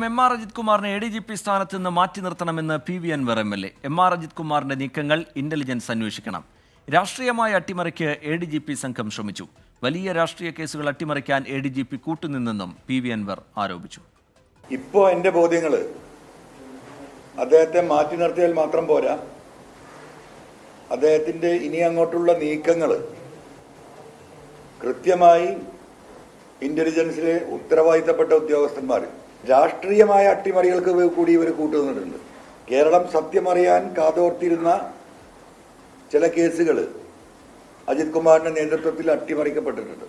എം.ആർ. അജിത് കുമാറിനെ എ.ഡി.ജി.പി സ്ഥാനത്ത് നിന്ന് മാറ്റി നിർത്തണമെന്ന് P V. Anwar MLA. M R. Ajith കുമാറിന്റെ നീക്കങ്ങൾ ഇന്റലിജൻസ് അന്വേഷിക്കണം. രാഷ്ട്രീയമായ അട്ടിമറിക്ക് എ.ഡി.ജി.പി സംഘം ശ്രമിച്ചു. വലിയ രാഷ്ട്രീയ കേസുകൾ അട്ടിമറിക്കാൻ എ.ഡി.ജി.പി കൂട്ടുനിന്നെന്നും പി.വി. അൻവർ ആരോപിച്ചു. ഇപ്പോൾ എന്റെ ബോധ്യങ്ങള് അദ്ദേഹത്തെ മാറ്റി നിർത്തിയാൽ മാത്രം പോരാ, അദ്ദേഹത്തിന്റെ ഇനി അങ്ങോട്ടുള്ള നീക്കങ്ങൾ കൃത്യമായി ഇന്റലിജൻസിലെ ഉത്തരവാദിത്തപ്പെട്ട ഉദ്യോഗസ്ഥന്മാർ രാഷ്ട്രീയമായ അട്ടിമറികൾക്ക് കൂടി ഇവർ കൂട്ടുനിന്നിട്ടുണ്ട്. കേരളം സത്യമറിയാൻ കാതോർത്തിരുന്ന ചില കേസുകൾ അജിത് കുമാറിന്റെ നേതൃത്വത്തിൽ അട്ടിമറിക്കപ്പെട്ടിട്ടുണ്ട്.